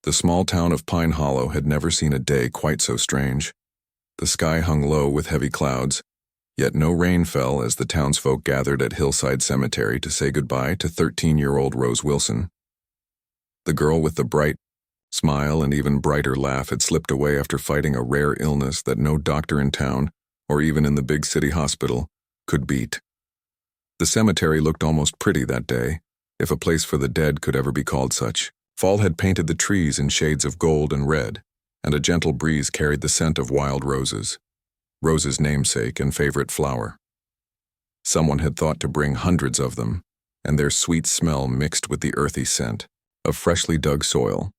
The small town of Pine Hollow had never seen a day quite so strange. The sky hung low with heavy clouds, yet no rain fell as the townsfolk gathered at Hillside Cemetery to say goodbye to 13-year-old Rose Wilson. The girl with the bright smile and even brighter laugh had slipped away after fighting a rare illness that no doctor in town, or even in the big city hospital, could beat. The cemetery looked almost pretty that day, if a place for the dead could ever be called such. Fall had painted the trees in shades of gold and red, and a gentle breeze carried the scent of wild roses, Rose's namesake and favorite flower. Someone had thought to bring hundreds of them, and their sweet smell mixed with the earthy scent of freshly dug soil.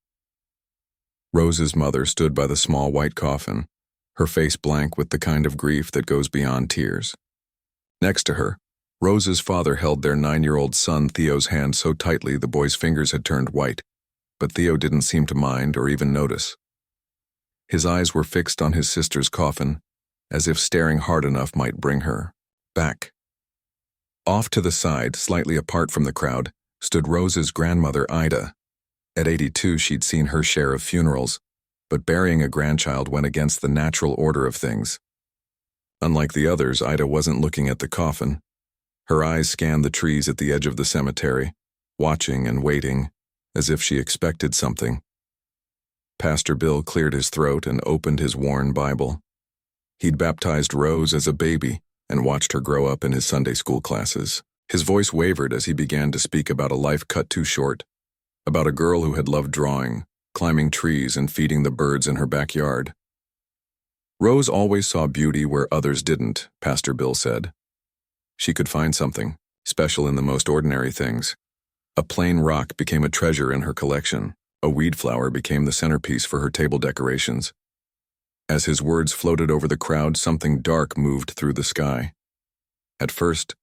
Rose's mother stood by the small white coffin, her face blank with the kind of grief that goes beyond tears. Next to her, Rose's father held their 9-year-old son Theo's hand so tightly the boy's fingers had turned white, but Theo didn't seem to mind or even notice. His eyes were fixed on his sister's coffin, as if staring hard enough might bring her back. Off to the side, slightly apart from the crowd, stood Rose's grandmother Ida. At 82, she'd seen her share of funerals, but burying a grandchild went against the natural order of things. Unlike the others, Ida wasn't looking at the coffin. Her eyes scanned the trees at the edge of the cemetery, watching and waiting, as if she expected something. Pastor Bill cleared his throat and opened his worn Bible. He'd baptized Rose as a baby and watched her grow up in his Sunday school classes. His voice wavered as he began to speak about a life cut too short, about a girl who had loved drawing, climbing trees, and feeding the birds in her backyard. Rose always saw beauty where others didn't, Pastor Bill said. She could find something special in the most ordinary things. A plain rock became a treasure in her collection. A weed flower became the centerpiece for her table decorations. As his words floated over the crowd, something dark moved through the sky. At first,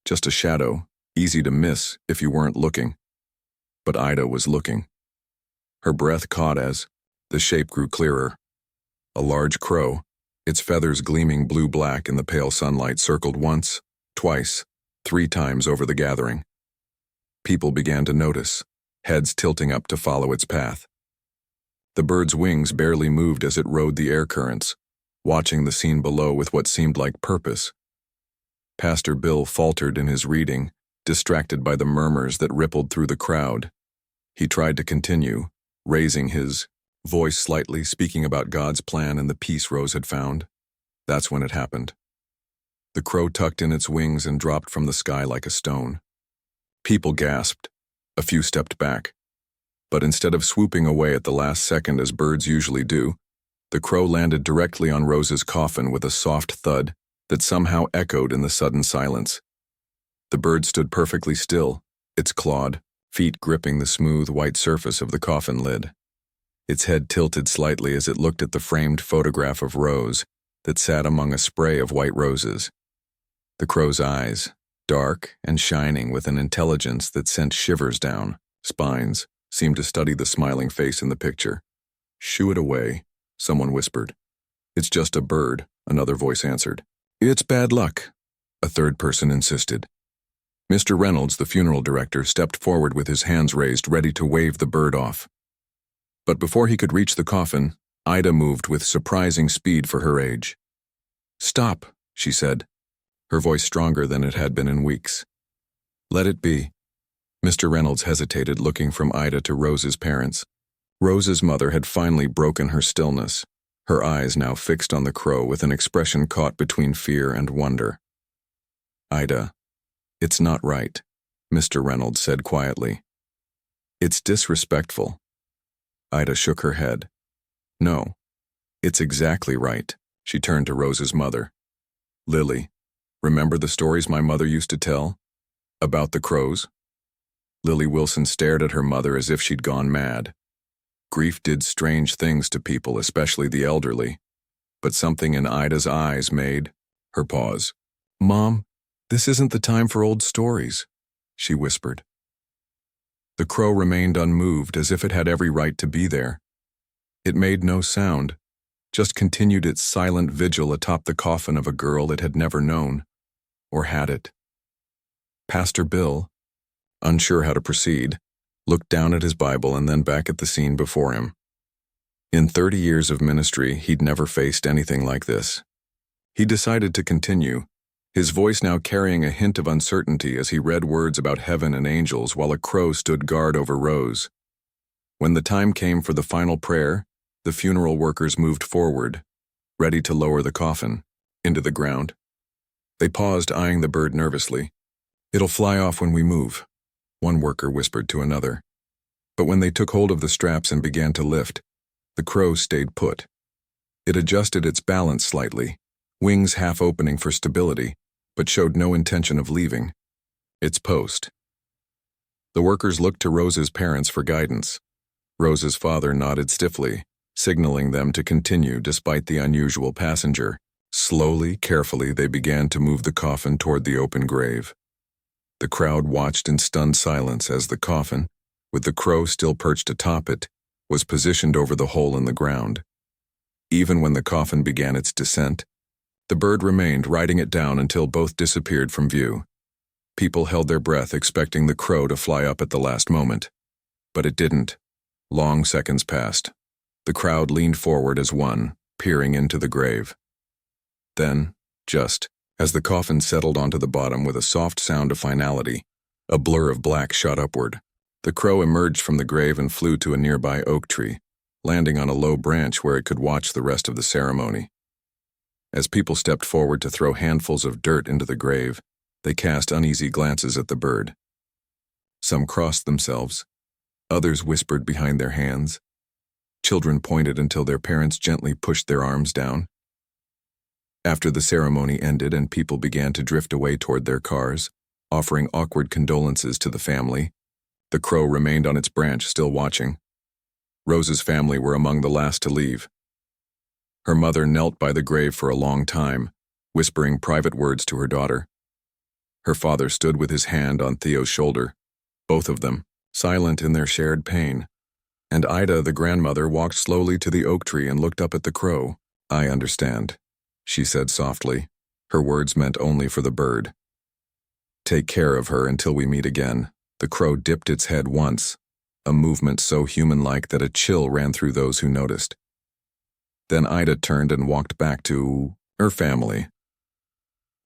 just a shadow, easy to miss if you weren't looking. But Ida was looking. Her breath caught as the shape grew clearer. A large crow, its feathers gleaming blue-black in the pale sunlight, circled once, twice, 3 times over the gathering. People began to notice, heads tilting up to follow its path. The bird's wings barely moved as it rode the air currents, watching the scene below with what seemed like purpose. Pastor Bill faltered in his reading, distracted by the murmurs that rippled through the crowd. He tried to continue, raising his voice slightly, speaking about God's plan and the peace Rose had found. That's when it happened. The crow tucked in its wings and dropped from the sky like a stone. People gasped. A few stepped back. But instead of swooping away at the last second as birds usually do, the crow landed directly on Rose's coffin with a soft thud that somehow echoed in the sudden silence. The bird stood perfectly still, its clawed feet gripping the smooth white surface of the coffin lid. Its head tilted slightly as it looked at the framed photograph of Rose that sat among a spray of white roses. The crow's eyes, dark and shining with an intelligence that sent shivers down spines, seemed to study the smiling face in the picture. "Shoo it away," someone whispered. "It's just a bird," another voice answered. "It's bad luck," a third person insisted. Mr. Reynolds, the funeral director, stepped forward with his hands raised, ready to wave the bird off. But before he could reach the coffin, Ida moved with surprising speed for her age. "Stop," she said, her voice stronger than it had been in weeks. "Let it be." Mr. Reynolds hesitated, looking from Ida to Rose's parents. Rose's mother had finally broken her stillness, her eyes now fixed on the crow with an expression caught between fear and wonder. "Ida, it's not right," Mr. Reynolds said quietly. "It's disrespectful." Ida shook her head. "No, it's exactly right." She turned to Rose's mother. "Lily, remember the stories my mother used to tell? About the crows?" Lily Wilson stared at her mother as if she'd gone mad. Grief did strange things to people, especially the elderly, but something in Ida's eyes made her pause. "Mom, this isn't the time for old stories," she whispered. The crow remained unmoved, as if it had every right to be there. It made no sound, just continued its silent vigil atop the coffin of a girl it had never known, or had it. Pastor Bill, unsure how to proceed, looked down at his Bible and then back at the scene before him. In 30 years of ministry, he'd never faced anything like this. He decided to continue, his voice now carrying a hint of uncertainty as he read words about heaven and angels while a crow stood guard over Rose. When the time came for the final prayer, the funeral workers moved forward, ready to lower the coffin into the ground. They paused, eyeing the bird nervously. "It'll fly off when we move," one worker whispered to another. But when they took hold of the straps and began to lift, the crow stayed put. It adjusted its balance slightly, wings half opening for stability, but showed no intention of leaving its post. The workers looked to Rose's parents for guidance. Rose's father nodded stiffly, signaling them to continue despite the unusual passenger. Slowly, carefully, they began to move the coffin toward the open grave. The crowd watched in stunned silence as the coffin, with the crow still perched atop it, was positioned over the hole in the ground. Even when the coffin began its descent, the bird remained, riding it down until both disappeared from view. People held their breath, expecting the crow to fly up at the last moment. But it didn't. Long seconds passed. The crowd leaned forward as one, peering into the grave. Then, just as the coffin settled onto the bottom with a soft sound of finality, a blur of black shot upward. The crow emerged from the grave and flew to a nearby oak tree, landing on a low branch where it could watch the rest of the ceremony. As people stepped forward to throw handfuls of dirt into the grave, they cast uneasy glances at the bird. Some crossed themselves. Others whispered behind their hands. Children pointed until their parents gently pushed their arms down. After the ceremony ended and people began to drift away toward their cars, offering awkward condolences to the family, the crow remained on its branch, still watching. Rose's family were among the last to leave. Her mother knelt by the grave for a long time, whispering private words to her daughter. Her father stood with his hand on Theo's shoulder, both of them silent in their shared pain. And Ida, the grandmother, walked slowly to the oak tree and looked up at the crow. "I understand," she said softly. Her words meant only for the bird. "Take care of her until we meet again." The crow dipped its head once, a movement so human-like that a chill ran through those who noticed. Then Ida turned and walked back to her family.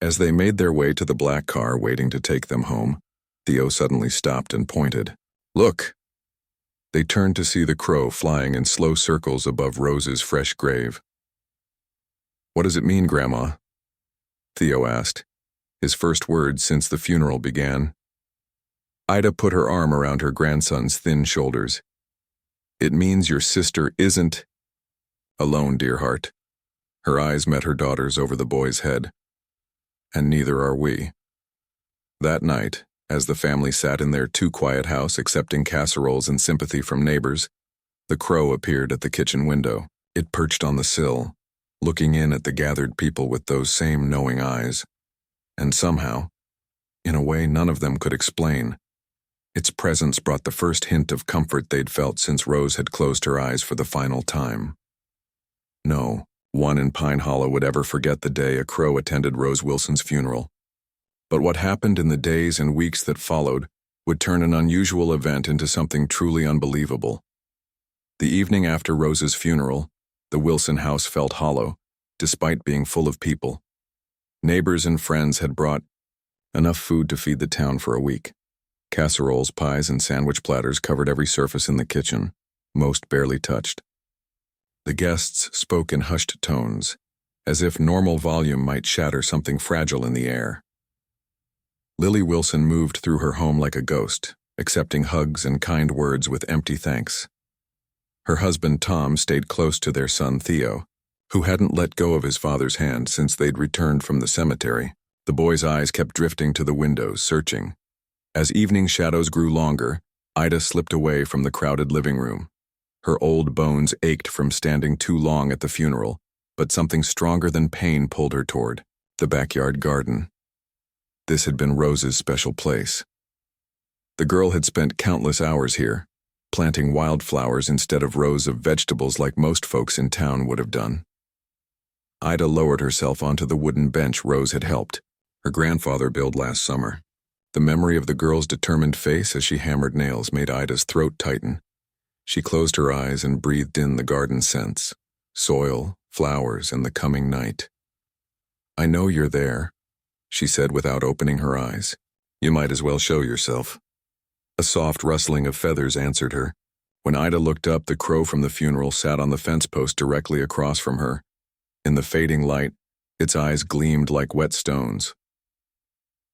As they made their way to the black car waiting to take them home, Theo suddenly stopped and pointed. "Look!" They turned to see the crow flying in slow circles above Rose's fresh grave. "What does it mean, Grandma?" Theo asked, his first words since the funeral began. Ida put her arm around her grandson's thin shoulders. "It means your sister isn't alone, dear heart." Her eyes met her daughter's over the boy's head. "And neither are we." That night, as the family sat in their too-quiet house accepting casseroles and sympathy from neighbors, the crow appeared at the kitchen window. It perched on the sill, looking in at the gathered people with those same knowing eyes. And somehow, in a way none of them could explain, its presence brought the first hint of comfort they'd felt since Rose had closed her eyes for the final time. No one in Pine Hollow would ever forget the day a crow attended Rose Wilson's funeral. But what happened in the days and weeks that followed would turn an unusual event into something truly unbelievable. The evening after Rose's funeral, the Wilson house felt hollow, despite being full of people. Neighbors and friends had brought enough food to feed the town for a week. Casseroles, pies, and sandwich platters covered every surface in the kitchen, most barely touched. The guests spoke in hushed tones, as if normal volume might shatter something fragile in the air. Lily Wilson moved through her home like a ghost, accepting hugs and kind words with empty thanks. Her husband Tom stayed close to their son Theo, who hadn't let go of his father's hand since they'd returned from the cemetery. The boy's eyes kept drifting to the windows, searching. As evening shadows grew longer, Ida slipped away from the crowded living room. Her old bones ached from standing too long at the funeral, but something stronger than pain pulled her toward the backyard garden. This had been Rose's special place. The girl had spent countless hours here, planting wildflowers instead of rows of vegetables like most folks in town would have done. Ida lowered herself onto the wooden bench Rose had helped her grandfather build last summer. The memory of the girl's determined face as she hammered nails made Ida's throat tighten. She closed her eyes and breathed in the garden scents, soil, flowers, and the coming night. "I know you're there," she said without opening her eyes. "You might as well show yourself." A soft rustling of feathers answered her. When Ida looked up, the crow from the funeral sat on the fence post directly across from her. In the fading light, its eyes gleamed like wet stones.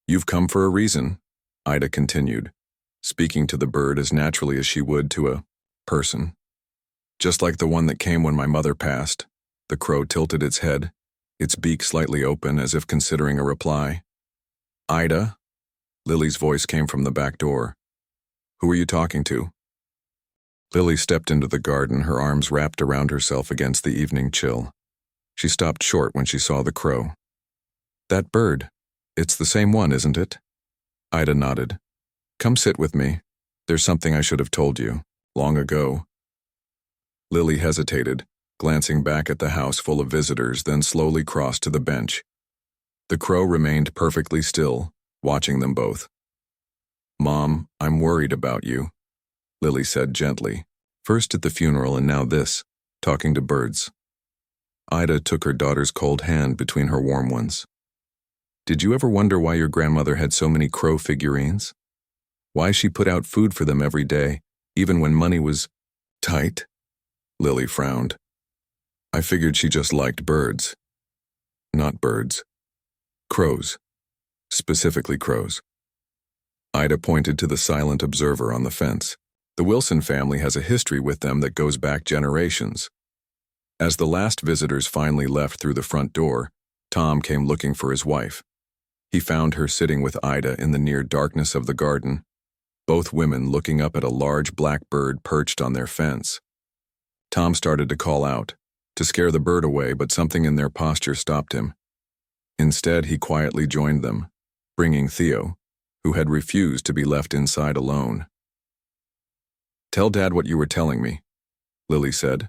"You've come for a reason," Ida continued, speaking to the bird as naturally as she would to a person. "Just like the one that came when my mother passed." The crow tilted its head, its beak slightly open as if considering a reply. "Ida?" Lily's voice came from the back door. "Who are you talking to?" Lily stepped into the garden, her arms wrapped around herself against the evening chill. She stopped short when she saw the crow. "That bird. It's the same one, isn't it?" Ida nodded. "Come sit with me. There's something I should have told you, long ago." Lily hesitated, glancing back at the house full of visitors, then slowly crossed to the bench. The crow remained perfectly still, watching them both. "Mom, I'm worried about you," Lily said gently. First at the funeral and now this, talking to birds. Ida took her daughter's cold hand between her warm ones. "Did you ever wonder why your grandmother had so many crow figurines? Why she put out food for them every day, even when money was tight?" Lily frowned. "I figured she just liked birds." "Not birds. Crows. Specifically crows." Ida pointed to the silent observer on the fence. "The Wilson family has a history with them that goes back generations." As the last visitors finally left through the front door, Tom came looking for his wife. He found her sitting with Ida in the near darkness of the garden, both women looking up at a large black bird perched on their fence. Tom started to call out, to scare the bird away, but something in their posture stopped him. Instead, he quietly joined them, bringing Theo, who had refused to be left inside alone. "Tell Dad what you were telling me," Lily said,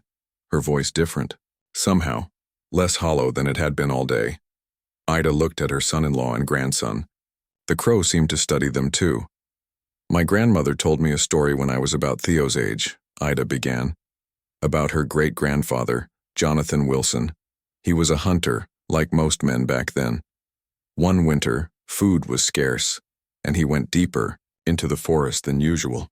her voice different, somehow less hollow than it had been all day. Ida looked at her son-in-law and grandson. The crow seemed to study them too. "My grandmother told me a story when I was about Theo's age," Ida began, "about her great-grandfather, Jonathan Wilson. He was a hunter, like most men back then. One winter, food was scarce, and he went deeper into the forest than usual."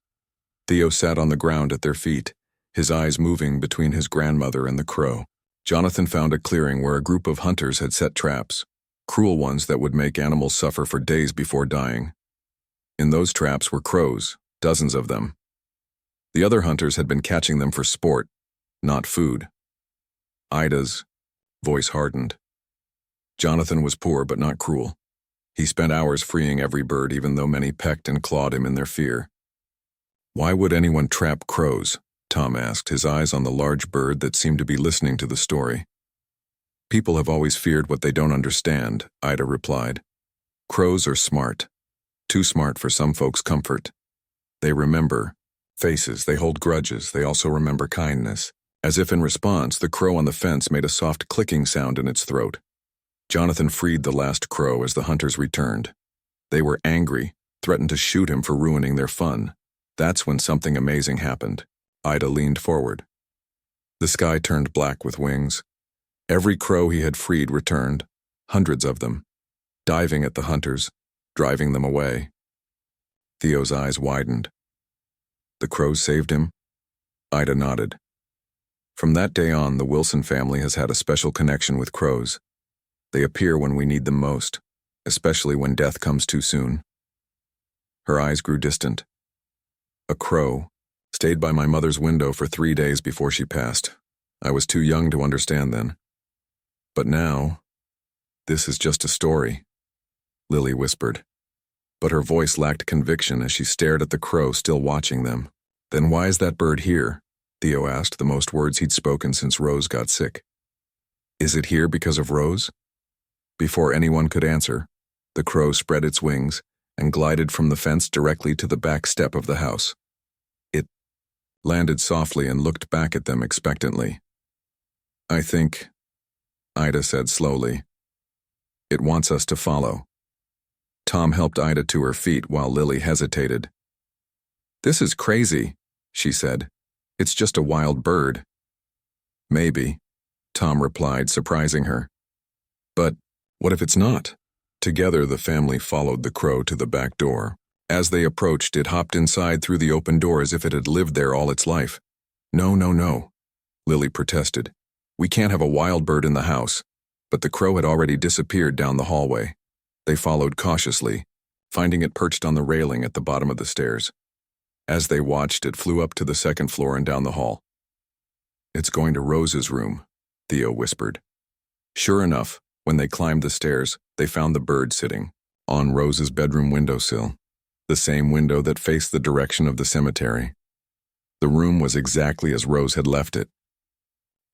Theo sat on the ground at their feet, his eyes moving between his grandmother and the crow. Jonathan found a clearing where a group of hunters had set traps, cruel ones that would make animals suffer for days before dying. In those traps were crows, dozens of them. The other hunters had been catching them for sport, not food. Ida's voice hardened. Jonathan was poor but not cruel. He spent hours freeing every bird, even though many pecked and clawed him in their fear. "Why would anyone trap crows?" Tom asked, his eyes on the large bird that seemed to be listening to the story. "People have always feared what they don't understand," Ida replied. "Crows are smart. Too smart for some folks' comfort. They remember faces, they hold grudges, they also remember kindness." As if in response, the crow on the fence made a soft clicking sound in its throat. Jonathan freed the last crow as the hunters returned. They were angry, threatened to shoot him for ruining their fun. That's when something amazing happened. Ida leaned forward. The sky turned black with wings. Every crow he had freed returned, hundreds of them, diving at the hunters, driving them away. Theo's eyes widened. "The crows saved him?" Ida nodded. From that day on, the Wilson family has had a special connection with crows. They appear when we need them most, especially when death comes too soon. Her eyes grew distant. "A crow stayed by my mother's window for 3 days before she passed. I was too young to understand then. But now, this is just a story," Lily whispered. But her voice lacked conviction as she stared at the crow still watching them. "Then why is that bird here?" Theo asked, the most words he'd spoken since Rose got sick. "Is it here because of Rose?" Before anyone could answer, the crow spread its wings and glided from the fence directly to the back step of the house. It landed softly and looked back at them expectantly. "I think," Ida said slowly, "it wants us to follow." Tom helped Ida to her feet while Lily hesitated. "This is crazy," she said. "It's just a wild bird." "Maybe," Tom replied, surprising her. "But what if it's not?" Together, the family followed the crow to the back door. As they approached, it hopped inside through the open door as if it had lived there all its life. "No, no, no," Lily protested. "We can't have a wild bird in the house." But the crow had already disappeared down the hallway. They followed cautiously, finding it perched on the railing at the bottom of the stairs. As they watched, it flew up to the second floor and down the hall. "It's going to Rose's room," Theo whispered. Sure enough, when they climbed the stairs, they found the bird sitting on Rose's bedroom windowsill, the same window that faced the direction of the cemetery. The room was exactly as Rose had left it.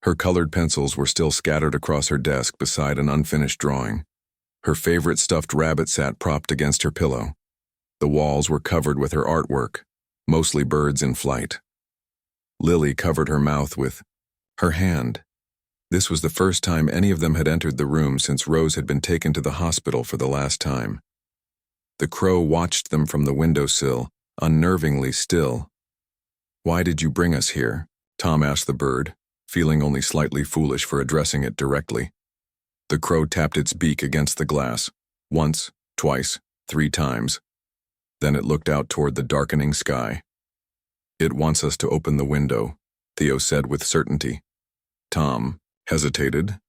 Her colored pencils were still scattered across her desk beside an unfinished drawing. Her favorite stuffed rabbit sat propped against her pillow. The walls were covered with her artwork, mostly birds in flight. Lily covered her mouth with her hand. This was the first time any of them had entered the room since Rose had been taken to the hospital for the last time. The crow watched them from the windowsill, unnervingly still. "Why did you bring us here?" Tom asked the bird, feeling only slightly foolish for addressing it directly. The crow tapped its beak against the glass, once, twice, 3 times. Then it looked out toward the darkening sky. "It wants us to open the window," Theo said with certainty. Tom hesitated,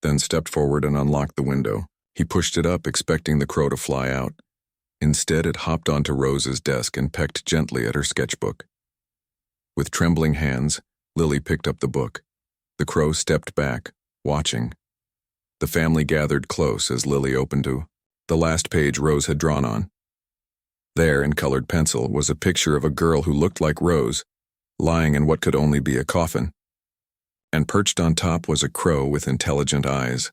then stepped forward and unlocked the window. He pushed it up, expecting the crow to fly out. Instead, it hopped onto Rose's desk and pecked gently at her sketchbook. With trembling hands, Lily picked up the book. The crow stepped back, watching. The family gathered close as Lily opened to the last page Rose had drawn on. There, in colored pencil, was a picture of a girl who looked like Rose, lying in what could only be a coffin. And perched on top was a crow with intelligent eyes.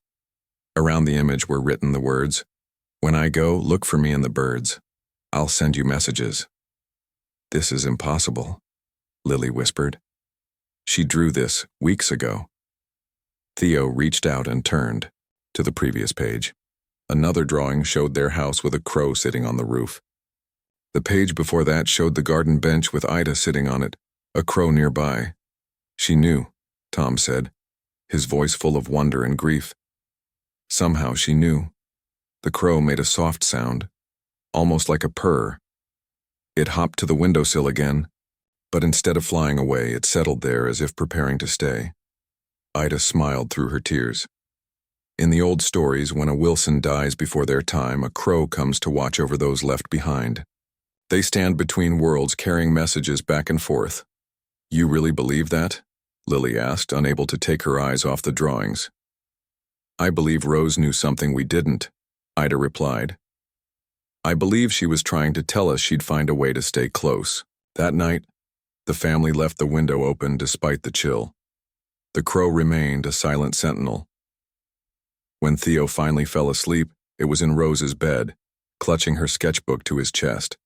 Around the image were written the words, "When I go, look for me in the birds. I'll send you messages." "This is impossible," Lily whispered. She drew this weeks ago. Theo reached out and turned to the previous page. Another drawing showed their house with a crow sitting on the roof. The page before that showed the garden bench with Ida sitting on it, a crow nearby. "She knew," Tom said, his voice full of wonder and grief. Somehow she knew. The crow made a soft sound, almost like a purr. It hopped to the windowsill again, but instead of flying away, it settled there as if preparing to stay. Ida smiled through her tears. In the old stories, when a Wilson dies before their time, a crow comes to watch over those left behind. They stand between worlds carrying messages back and forth. "You really believe that?" Lily asked, unable to take her eyes off the drawings. "I believe Rose knew something we didn't," Ida replied. "I believe she was trying to tell us she'd find a way to stay close." That night, the family left the window open despite the chill. The crow remained a silent sentinel. When Theo finally fell asleep, it was in Rose's bed, clutching her sketchbook to his chest.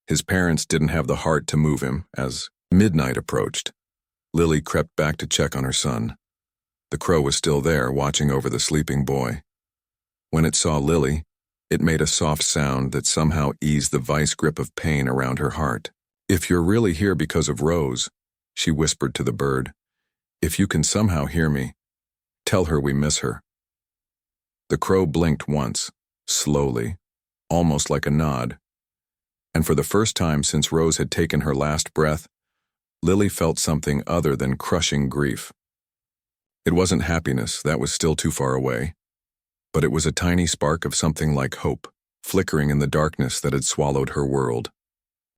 His parents didn't have the heart to move him as midnight approached. Lily crept back to check on her son. The crow was still there, watching over the sleeping boy. When it saw Lily, it made a soft sound that somehow eased the vice grip of pain around her heart. "If you're really here because of Rose," she whispered to the bird, "if you can somehow hear me, tell her we miss her." The crow blinked once, slowly, almost like a nod. And for the first time since Rose had taken her last breath, Lily felt something other than crushing grief. It wasn't happiness, that was still too far away. But it was a tiny spark of something like hope, flickering in the darkness that had swallowed her world.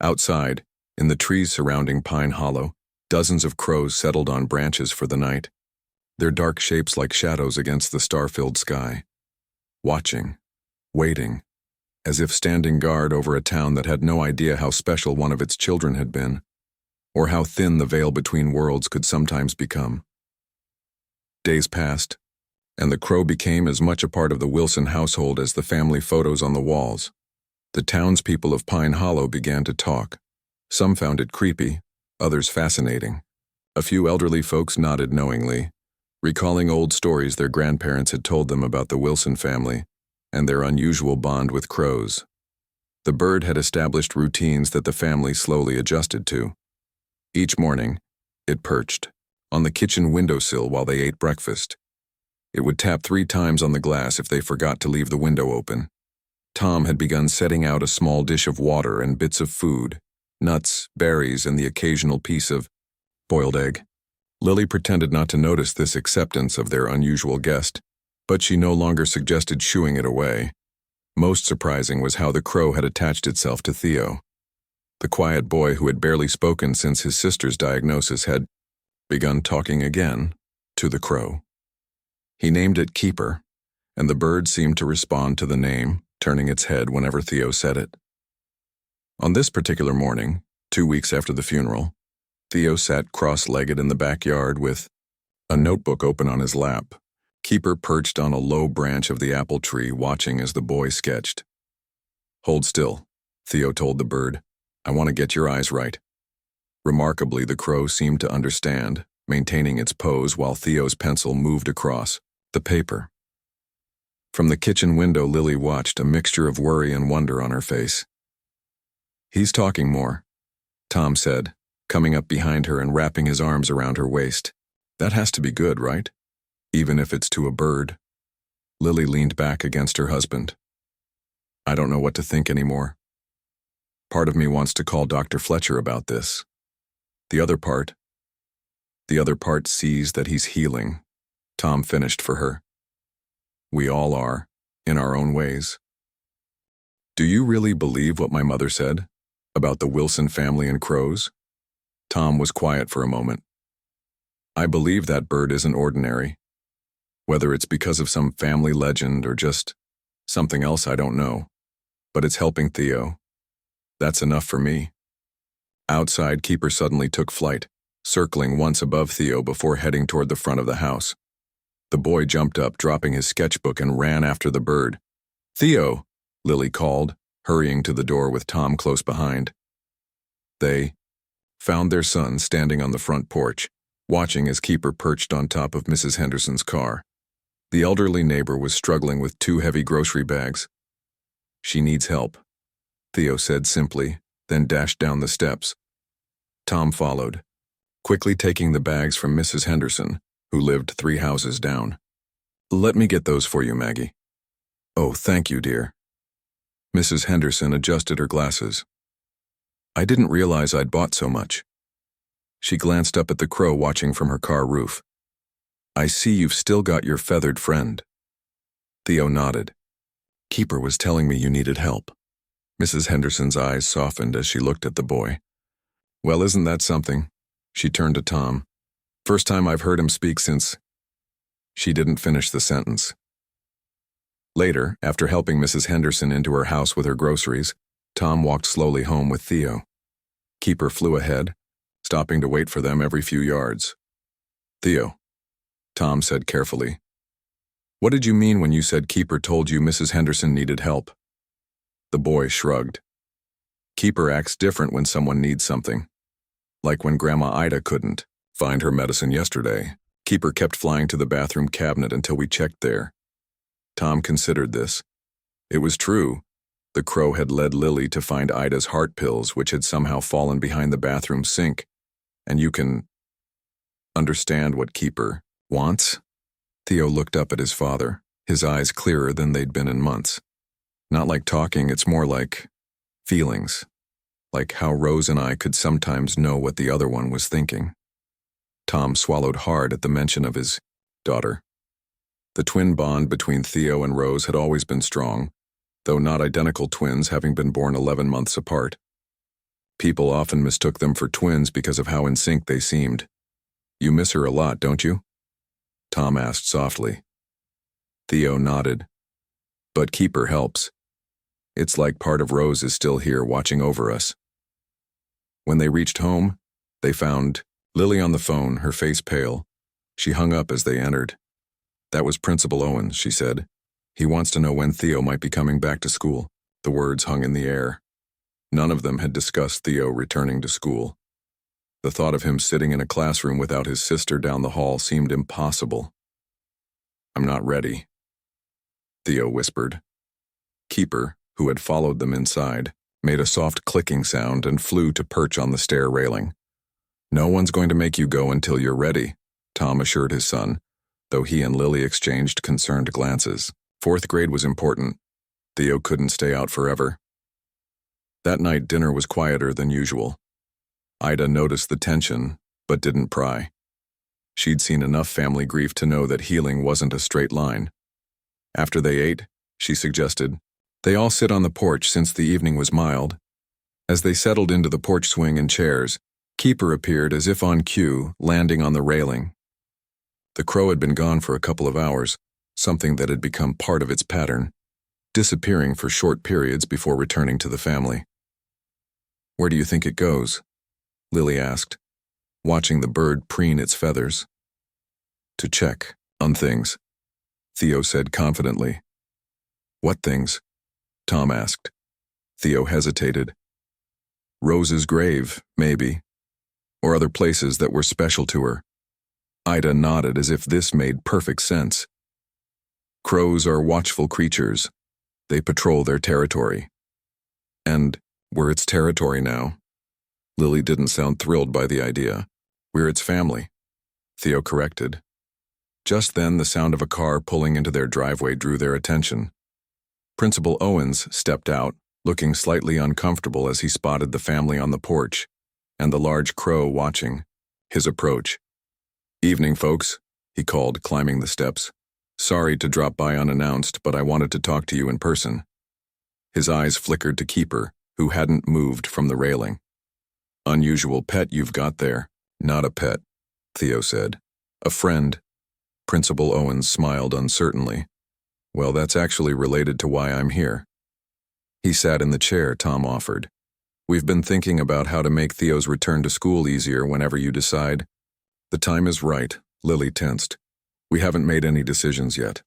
Outside, in the trees surrounding Pine Hollow, dozens of crows settled on branches for the night, their dark shapes like shadows against the star-filled sky. Watching, waiting, as if standing guard over a town that had no idea how special one of its children had been, or how thin the veil between worlds could sometimes become. Days passed, and the crow became as much a part of the Wilson household as the family photos on the walls. The townspeople of Pine Hollow began to talk. Some found it creepy, others fascinating. A few elderly folks nodded knowingly, recalling old stories their grandparents had told them about the Wilson family and their unusual bond with crows. The bird had established routines that the family slowly adjusted to. Each morning, it perched on the kitchen windowsill while they ate breakfast. It would tap 3 times on the glass if they forgot to leave the window open. Tom had begun setting out a small dish of water and bits of food, nuts, berries, and the occasional piece of boiled egg. Lily pretended not to notice this acceptance of their unusual guest, but she no longer suggested shooing it away. Most surprising was how the crow had attached itself to Theo. The quiet boy who had barely spoken since his sister's diagnosis had begun talking again to the crow. He named it Keeper, and the bird seemed to respond to the name, turning its head whenever Theo said it. On this particular morning, 2 weeks after the funeral, Theo sat cross-legged in the backyard with a notebook open on his lap. Keeper perched on a low branch of the apple tree, watching as the boy sketched. "Hold still," Theo told the bird. "I want to get your eyes right." Remarkably, the crow seemed to understand, maintaining its pose while Theo's pencil moved across the paper. From the kitchen window, Lily watched, a mixture of worry and wonder on her face. "He's talking more," Tom said, coming up behind her and wrapping his arms around her waist. "That has to be good, right? Even if it's to a bird." Lily leaned back against her husband. "I don't know what to think anymore. Part of me wants to call Dr. Fletcher about this. The other part sees that he's healing," Tom finished for her. "We all are, in our own ways." "Do you really believe what my mother said about the Wilson family and crows?" Tom was quiet for a moment. "I believe that bird isn't ordinary. Whether it's because of some family legend or just something else, I don't know. But it's helping Theo. That's enough for me." Outside, Keeper suddenly took flight, circling once above Theo before heading toward the front of the house. The boy jumped up, dropping his sketchbook, and ran after the bird. "Theo!" Lily called, hurrying to the door with Tom close behind. They found their son standing on the front porch, watching as Keeper perched on top of Mrs. Henderson's car. The elderly neighbor was struggling with 2 heavy grocery bags. "She needs help," Theo said simply, then dashed down the steps. Tom followed, quickly taking the bags from Mrs. Henderson, who lived 3 houses down. "Let me get those for you, Maggie." "Oh, thank you, dear." Mrs. Henderson adjusted her glasses. "I didn't realize I'd bought so much." She glanced up at the crow watching from her car roof. "I see you've still got your feathered friend." Theo nodded. "Keeper was telling me you needed help." Mrs. Henderson's eyes softened as she looked at the boy. "Well, isn't that something?" She turned to Tom. "First time I've heard him speak since—" She didn't finish the sentence. Later, after helping Mrs. Henderson into her house with her groceries, Tom walked slowly home with Theo. Keeper flew ahead, stopping to wait for them every few yards. "Theo," Tom said carefully, "what did you mean when you said Keeper told you Mrs. Henderson needed help?" The boy shrugged. "Keeper acts different when someone needs something. Like when Grandma Ida couldn't find her medicine yesterday. Keeper kept flying to the bathroom cabinet until we checked there." Tom considered this. It was true. The crow had led Lily to find Ida's heart pills, which had somehow fallen behind the bathroom sink. And you can understand what Keeper wants? Theo looked up at his father, his eyes clearer than they'd been in months. "Not like talking, it's more like feelings. Like how Rose and I could sometimes know what the other one was thinking." Tom swallowed hard at the mention of his daughter. The twin bond between Theo and Rose had always been strong, though not identical twins, having been born 11 months apart. People often mistook them for twins because of how in sync they seemed. "You miss her a lot, don't you?" Tom asked softly. Theo nodded. "But Keeper helps. It's like part of Rose is still here watching over us." When they reached home, they found Lily on the phone, her face pale. She hung up as they entered. "That was Principal Owens," she said. "He wants to know when Theo might be coming back to school." The words hung in the air. None of them had discussed Theo returning to school. The thought of him sitting in a classroom without his sister down the hall seemed impossible. "I'm not ready," Theo whispered. Keeper, who had followed them inside, made a soft clicking sound and flew to perch on the stair railing. "No one's going to make you go until you're ready," Tom assured his son, though he and Lily exchanged concerned glances. Fourth grade was important. Theo couldn't stay out forever. That night, dinner was quieter than usual. Ida noticed the tension, but didn't pry. She'd seen enough family grief to know that healing wasn't a straight line. After they ate, she suggested, "They all sit on the porch since the evening was mild." As they settled into the porch swing and chairs, Keeper appeared as if on cue, landing on the railing. The crow had been gone for a couple of hours, something that had become part of its pattern, disappearing for short periods before returning to the family. "Where do you think it goes?" Lily asked, watching the bird preen its feathers. "To check on things," Theo said confidently. "What things?" Tom asked. Theo hesitated. "Rose's grave, maybe, or other places that were special to her." Ida nodded as if this made perfect sense. "Crows are watchful creatures. They patrol their territory. And we're its territory now." Lily didn't sound thrilled by the idea. "We're its family," Theo corrected. Just then, the sound of a car pulling into their driveway drew their attention. Principal Owens stepped out, looking slightly uncomfortable as he spotted the family on the porch, and the large crow watching his approach. "Evening, folks," he called, climbing the steps. "Sorry to drop by unannounced, but I wanted to talk to you in person." His eyes flickered to Keeper, who hadn't moved from the railing. "Unusual pet you've got there." "Not a pet," Theo said. "A friend." Principal Owens smiled uncertainly. "Well, that's actually related to why I'm here." He sat in the chair Tom offered. "We've been thinking about how to make Theo's return to school easier whenever you decide." "The time is right," Lily tensed. "We haven't made any decisions yet."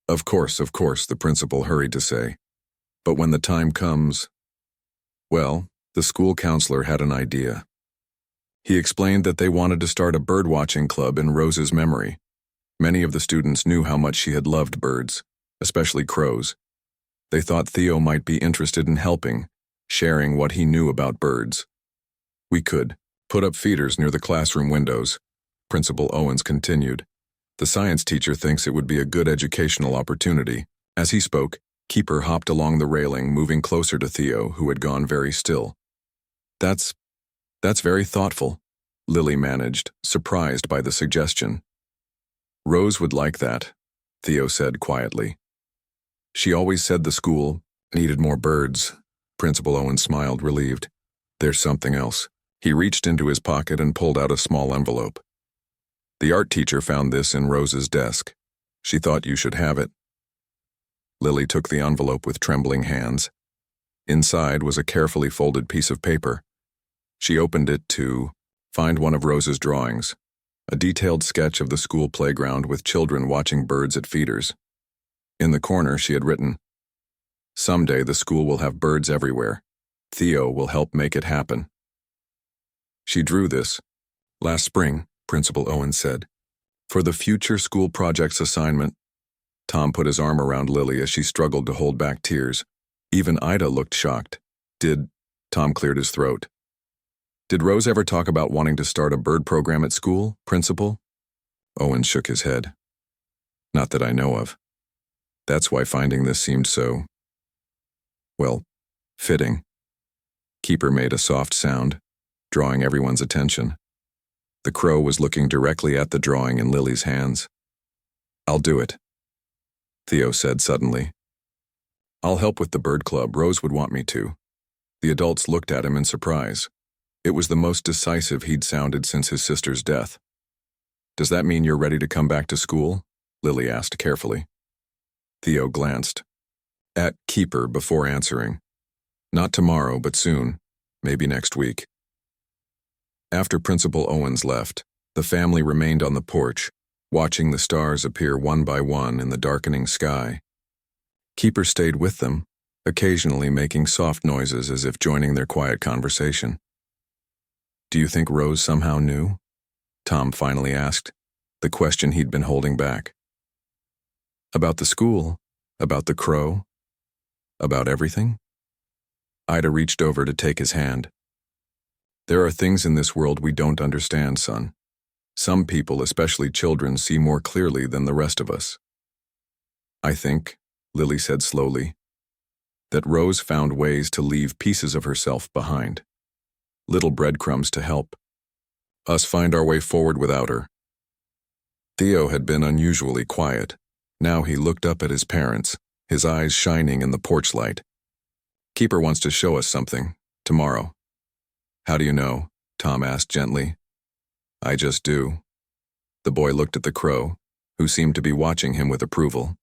Of course, the principal hurried to say. "But when the time comes..." Well, the school counselor had an idea. He explained that they wanted to start a bird-watching club in Rose's memory. Many of the students knew how much she had loved birds, especially crows. They thought Theo might be interested in helping, sharing what he knew about birds. "We could put up feeders near the classroom windows," Principal Owens continued. "The science teacher thinks it would be a good educational opportunity." As he spoke, Keeper hopped along the railing, moving closer to Theo, who had gone very still. That's very thoughtful," Lily managed, surprised by the suggestion. "Rose would like that," Theo said quietly. "She always said the school needed more birds." Principal Owen smiled, relieved. "There's something else." He reached into his pocket and pulled out a small envelope. "The art teacher found this in Rose's desk. She thought you should have it." Lily took the envelope with trembling hands. Inside was a carefully folded piece of paper. She opened it to find one of Rose's drawings, a detailed sketch of the school playground with children watching birds at feeders. In the corner, she had written, "Someday the school will have birds everywhere. Theo will help make it happen." She drew this last spring, Principal Owens said, "for the future school projects assignment." Tom put his arm around Lily as she struggled to hold back tears. Even Ida looked shocked. Tom cleared his throat. "Did Rose ever talk about wanting to start a bird program at school, Principal?" Owens shook his head. "Not that I know of. That's why finding this seemed so, well, fitting." Keeper made a soft sound, drawing everyone's attention. The crow was looking directly at the drawing in Lily's hands. "I'll do it," Theo said suddenly. "I'll help with the bird club. Rose would want me to." The adults looked at him in surprise. It was the most decisive he'd sounded since his sister's death. "Does that mean you're ready to come back to school?" Lily asked carefully. Theo glanced at Keeper before answering. "Not tomorrow, but soon. Maybe next week." After Principal Owens left, the family remained on the porch, watching the stars appear one by one in the darkening sky. Keeper stayed with them, occasionally making soft noises as if joining their quiet conversation. "Do you think Rose somehow knew?" Tom finally asked, the question he'd been holding back. "About the school? About the crow?" About everything? Ida reached over to take his hand. There are things in this world we don't understand, son. Some people, especially children, see more clearly than the rest of us. I think, Lily said slowly, that Rose found ways to leave pieces of herself behind. Little breadcrumbs to help us find our way forward without her. Theo had been unusually quiet. Now he looked up at his parents, his eyes shining in the porch light. Keeper wants to show us something, tomorrow. How do you know? Tom asked gently. I just do. The boy looked at the crow, who seemed to be watching him with approval.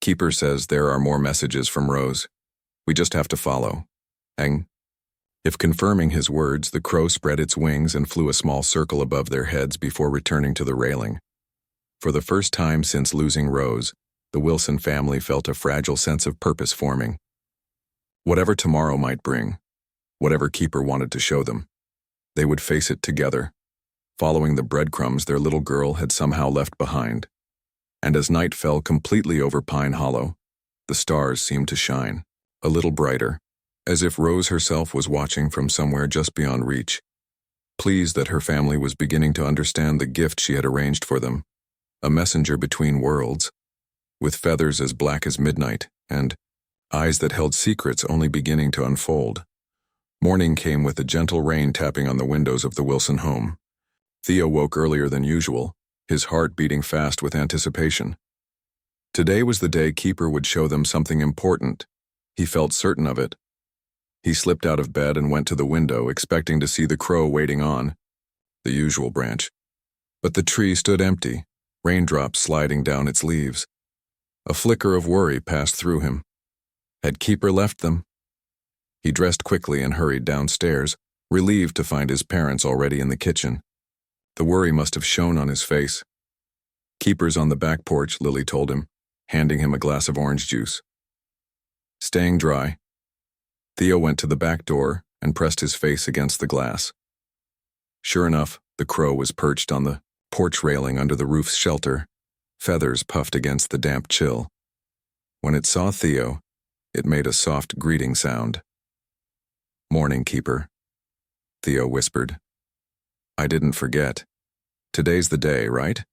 Keeper says there are more messages from Rose. We just have to follow. Hang. If confirming his words, the crow spread its wings and flew a small circle above their heads before returning to the railing. For the first time since losing Rose, the Wilson family felt a fragile sense of purpose forming. Whatever tomorrow might bring, whatever Keeper wanted to show them, they would face it together, following the breadcrumbs their little girl had somehow left behind. And as night fell completely over Pine Hollow, the stars seemed to shine, a little brighter, as if Rose herself was watching from somewhere just beyond reach, pleased that her family was beginning to understand the gift she had arranged for them, a messenger between worlds, with feathers as black as midnight, and eyes that held secrets only beginning to unfold. Morning came with a gentle rain tapping on the windows of the Wilson home. Theo woke earlier than usual, his heart beating fast with anticipation. Today was the day Keeper would show them something important. He felt certain of it. He slipped out of bed and went to the window, expecting to see the crow waiting on the usual branch. But the tree stood empty, raindrops sliding down its leaves. A flicker of worry passed through him. Had Keeper left them? He dressed quickly and hurried downstairs, relieved to find his parents already in the kitchen. The worry must have shown on his face. Keeper's on the back porch, Lily told him, handing him a glass of orange juice. Staying dry. Theo went to the back door and pressed his face against the glass. Sure enough, the crow was perched on the porch railing under the roof's shelter, feathers puffed against the damp chill. When it saw Theo, it made a soft greeting sound. Morning, Keeper, Theo whispered. I didn't forget. Today's the day, right?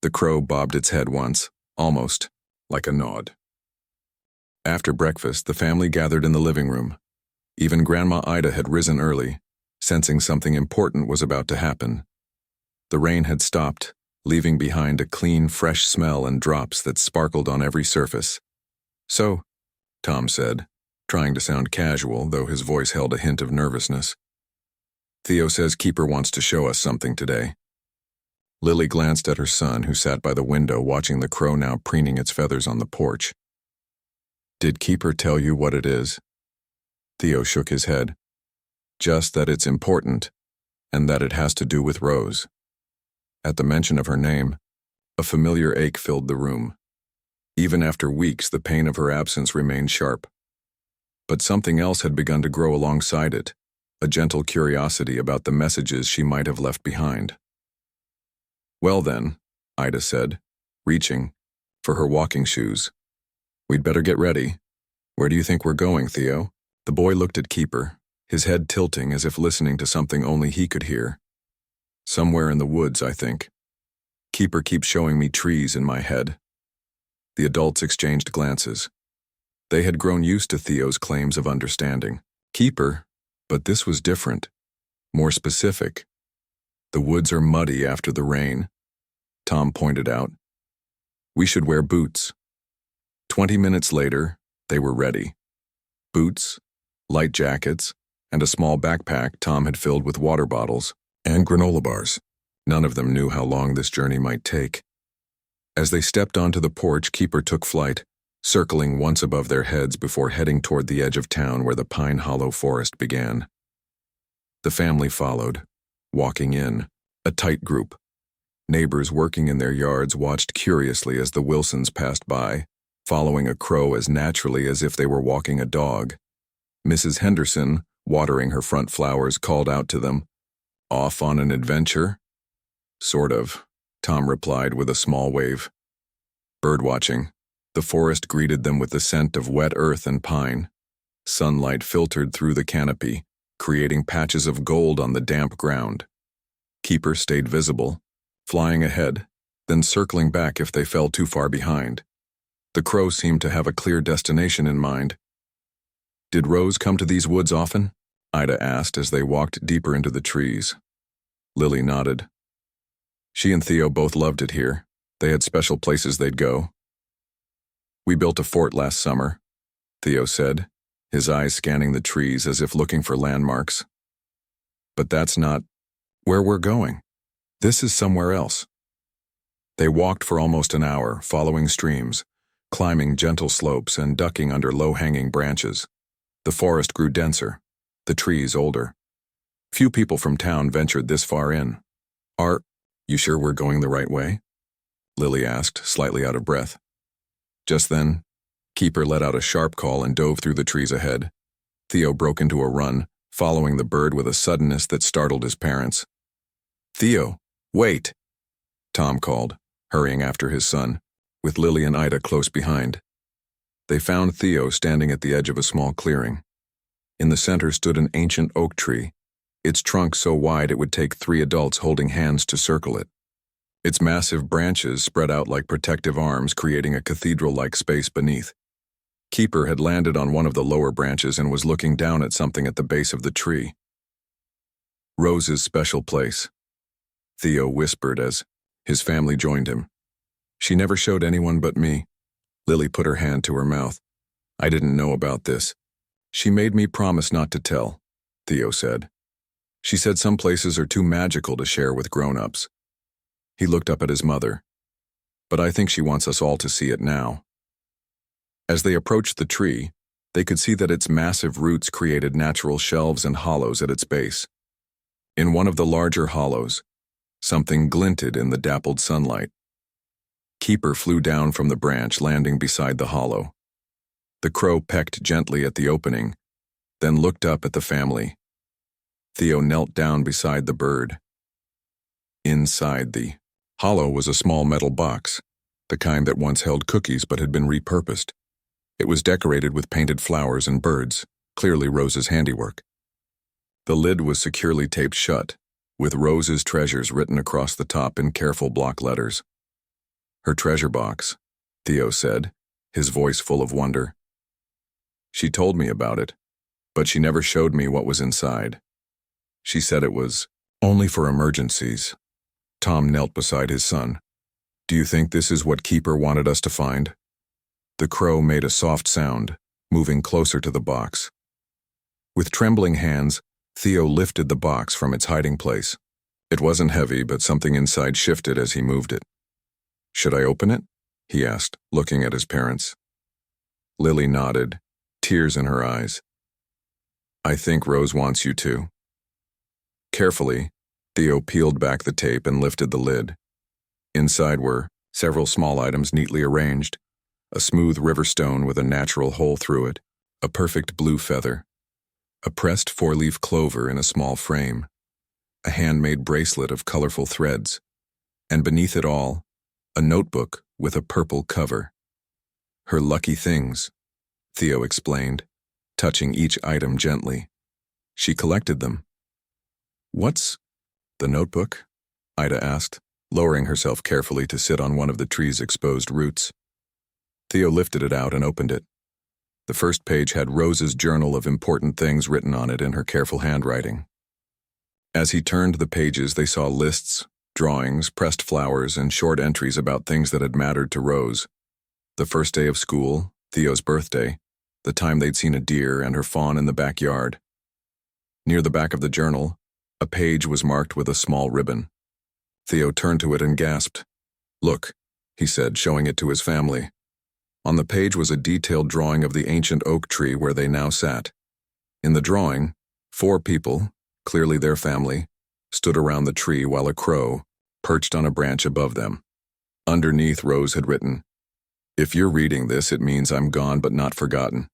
The crow bobbed its head once, almost like a nod. After breakfast, the family gathered in the living room. Even Grandma Ida had risen early, sensing something important was about to happen. The rain had stopped, leaving behind a clean, fresh smell and drops that sparkled on every surface. So, Tom said, trying to sound casual, though his voice held a hint of nervousness. Theo says Keeper wants to show us something today. Lily glanced at her son, who sat by the window watching the crow now preening its feathers on the porch. Did Keeper tell you what it is? Theo shook his head. Just that it's important, and that it has to do with Rose. At the mention of her name, a familiar ache filled the room. Even after weeks, the pain of her absence remained sharp. But something else had begun to grow alongside it, a gentle curiosity about the messages she might have left behind. Well then, Ida said, reaching for her walking shoes. We'd better get ready. Where do you think we're going, Theo? The boy looked at Keeper, his head tilting as if listening to something only he could hear. Somewhere in the woods, I think. Keeper keeps showing me trees in my head. The adults exchanged glances. They had grown used to Theo's claims of understanding. Keeper, but this was different, more specific. The woods are muddy after the rain, Tom pointed out. We should wear boots. 20 minutes later, they were ready. Boots, light jackets, and a small backpack Tom had filled with water bottles and granola bars. None of them knew how long this journey might take. As they stepped onto the porch, Keeper took flight, circling once above their heads before heading toward the edge of town where the Pine Hollow forest began. The family followed, walking in, a tight group. Neighbors working in their yards watched curiously as the Wilsons passed by, following a crow as naturally as if they were walking a dog. Mrs. Henderson, watering her front flowers, called out to them, "Off on an adventure?" "Sort of," Tom replied with a small wave. "Birdwatching," The forest greeted them with the scent of wet earth and pine. Sunlight filtered through the canopy, creating patches of gold on the damp ground. Keeper stayed visible, flying ahead, then circling back if they fell too far behind. The crow seemed to have a clear destination in mind. "Did Rose come to these woods often?" Ida asked as they walked deeper into the trees. Lily nodded. She and Theo both loved it here. They had special places they'd go. "We built a fort last summer," Theo said, his eyes scanning the trees as if looking for landmarks. "But that's not where we're going. This is somewhere else." They walked for almost an hour, following streams, climbing gentle slopes and ducking under low-hanging branches. The forest grew denser, the trees older. Few people from town ventured this far in. "Are you sure we're going the right way?" Lily asked, slightly out of breath. Just then, Keeper let out a sharp call and dove through the trees ahead. Theo broke into a run, following the bird with a suddenness that startled his parents. "Theo, wait!" Tom called, hurrying after his son, with Lily and Ida close behind. They found Theo standing at the edge of a small clearing. In the center stood an ancient oak tree, its trunk so wide it would take 3 adults holding hands to circle it. Its massive branches spread out like protective arms, creating a cathedral-like space beneath. Keeper had landed on one of the lower branches and was looking down at something at the base of the tree. "Rose's special place," Theo whispered as his family joined him. "She never showed anyone but me." Lily put her hand to her mouth. "I didn't know about this. She made me promise not to tell," Theo said. "She said some places are too magical to share with grown-ups." He looked up at his mother. "But I think she wants us all to see it now." As they approached the tree, they could see that its massive roots created natural shelves and hollows at its base. In one of the larger hollows, something glinted in the dappled sunlight. Keeper flew down from the branch, landing beside the hollow. The crow pecked gently at the opening, then looked up at the family. Theo knelt down beside the bird. Inside the hollow was a small metal box, the kind that once held cookies but had been repurposed. It was decorated with painted flowers and birds, clearly Rose's handiwork. The lid was securely taped shut, with Rose's treasures written across the top in careful block letters. "Her treasure box," Theo said, his voice full of wonder. "She told me about it, but she never showed me what was inside. She said it was only for emergencies." Tom knelt beside his son. "Do you think this is what Keeper wanted us to find?" The crow made a soft sound, moving closer to the box. With trembling hands, Theo lifted the box from its hiding place. It wasn't heavy, but something inside shifted as he moved it. "Should I open it?" he asked, looking at his parents. Lily nodded, tears in her eyes. "I think Rose wants you to." Carefully, Theo peeled back the tape and lifted the lid. Inside were several small items neatly arranged: a smooth river stone with a natural hole through it, a perfect blue feather, a pressed 4-leaf clover in a small frame, a handmade bracelet of colorful threads, and beneath it all, a notebook with a purple cover. "Her lucky things," Theo explained, touching each item gently. "She collected them." "What's the notebook?" Ida asked, lowering herself carefully to sit on one of the tree's exposed roots. Theo lifted it out and opened it. The first page had Rose's journal of important things written on it in her careful handwriting. As he turned the pages, they saw lists, drawings, pressed flowers, and short entries about things that had mattered to Rose. The first day of school, Theo's birthday, the time they'd seen a deer and her fawn in the backyard. Near the back of the journal, a page was marked with a small ribbon. Theo turned to it and gasped. "Look," he said, showing it to his family. On the page was a detailed drawing of the ancient oak tree where they now sat. In the drawing, 4 people, clearly their family, stood around the tree while a crow perched on a branch above them. Underneath, Rose had written, "If you're reading this, it means I'm gone but not forgotten.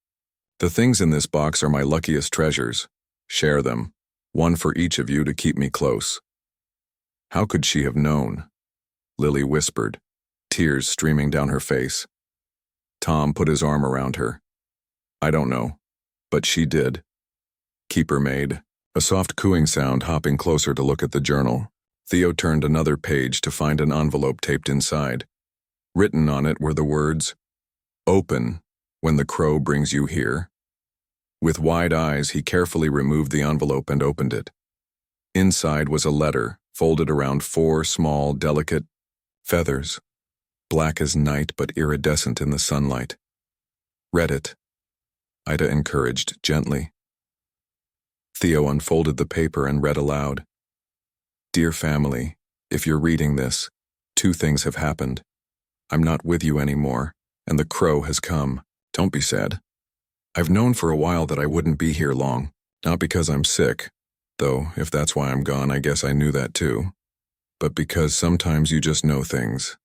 The things in this box are my luckiest treasures. Share them, one for each of you to keep me close." "How could she have known?" Lily whispered, tears streaming down her face. Tom put his arm around her. I don't know, but she did. Keeper made a soft cooing sound, hopping closer to look at the journal. Theo turned another page to find an envelope taped inside. Written on it were the words, "Open when the crow brings you here." With wide eyes, he carefully removed the envelope and opened it. Inside was a letter, folded around 4 small, delicate feathers, black as night but iridescent in the sunlight. "Read it," Ida encouraged gently. Theo unfolded the paper and read aloud. "Dear family, if you're reading this, 2 things have happened. I'm not with you anymore, and the crow has come. Don't be sad. I've known for a while that I wouldn't be here long, not because I'm sick, though if that's why I'm gone, I guess I knew that too, but because sometimes you just know things.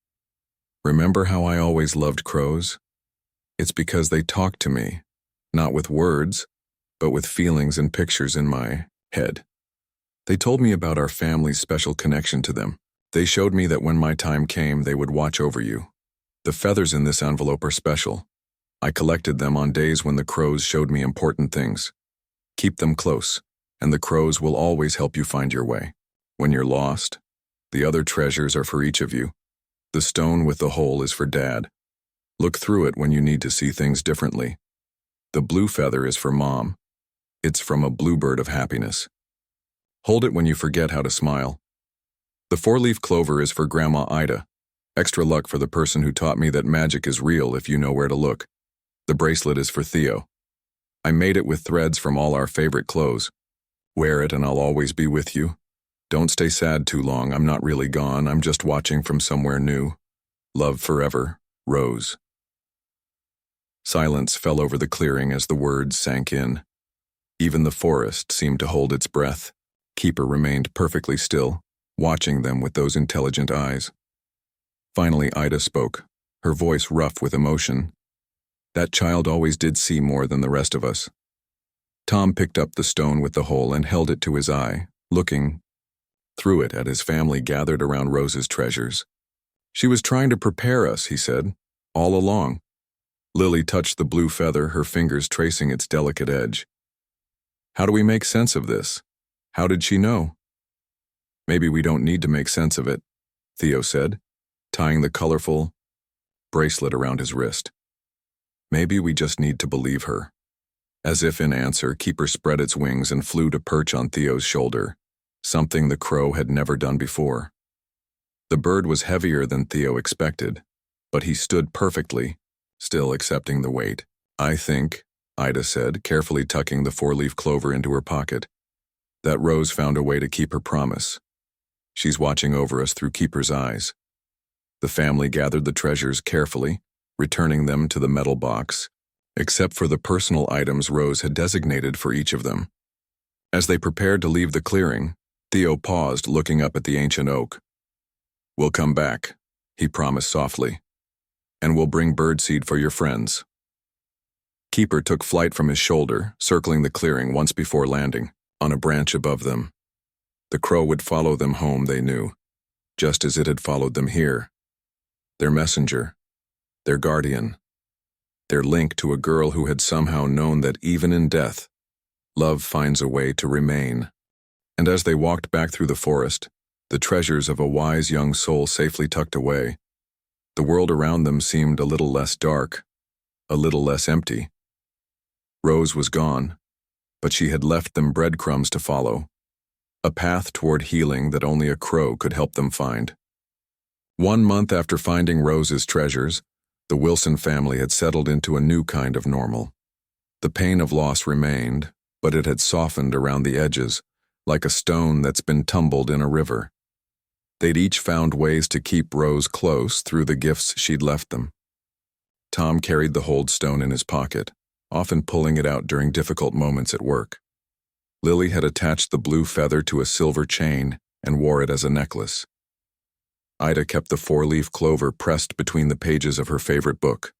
Remember how I always loved crows? It's because they talk to me, not with words, but with feelings and pictures in my head. They told me about our family's special connection to them. They showed me that when my time came, they would watch over you. The feathers in this envelope are special. I collected them on days when the crows showed me important things. Keep them close, and the crows will always help you find your way. When you're lost, the other treasures are for each of you. The stone with the hole is for Dad. Look through it when you need to see things differently. The blue feather is for Mom. It's from a bluebird of happiness. Hold it when you forget how to smile. The 4-leaf clover is for Grandma Ida. Extra luck for the person who taught me that magic is real if you know where to look. The bracelet is for Theo. I made it with threads from all our favorite clothes. Wear it and I'll always be with you. Don't stay sad too long. I'm not really gone. I'm just watching from somewhere new. Love forever, Rose. Silence fell over the clearing as the words sank in. Even the forest seemed to hold its breath. Keeper remained perfectly still, watching them with those intelligent eyes. Finally, Ida spoke, her voice rough with emotion. That child always did see more than the rest of us. Tom picked up the stone with the hole and held it to his eye, looking through it at his family gathered around Rose's treasures. She was trying to prepare us, he said, all along. Lily touched the blue feather, her fingers tracing its delicate edge. How do we make sense of this? How did she know? Maybe we don't need to make sense of it, Theo said, tying the colorful bracelet around his wrist. Maybe we just need to believe her. As if in answer, Keeper spread its wings and flew to perch on Theo's shoulder, something the crow had never done before. The bird was heavier than Theo expected, but he stood perfectly, still accepting the weight. I think, Ida said, carefully tucking the 4-leaf clover into her pocket, that Rose found a way to keep her promise. She's watching over us through Keeper's eyes. The family gathered the treasures carefully, returning them to the metal box, except for the personal items Rose had designated for each of them. As they prepared to leave the clearing, Theo paused, looking up at the ancient oak. We'll come back, he promised softly, and we'll bring birdseed for your friends. Keeper took flight from his shoulder, circling the clearing once before landing, on a branch above them. The crow would follow them home, they knew, just as it had followed them here. Their messenger, their guardian, their link to a girl who had somehow known that even in death, love finds a way to remain. And as they walked back through the forest, the treasures of a wise young soul safely tucked away, the world around them seemed a little less dark, a little less empty. Rose was gone, but she had left them breadcrumbs to follow, a path toward healing that only a crow could help them find. 1 month after finding Rose's treasures, the Wilson family had settled into a new kind of normal. The pain of loss remained, but it had softened around the edges, like a stone that's been tumbled in a river. They'd each found ways to keep Rose close through the gifts she'd left them. Tom carried the hold stone in his pocket, often pulling it out during difficult moments at work. Lily had attached the blue feather to a silver chain and wore it as a necklace. Ida kept the 4-leaf clover pressed between the pages of her favorite book,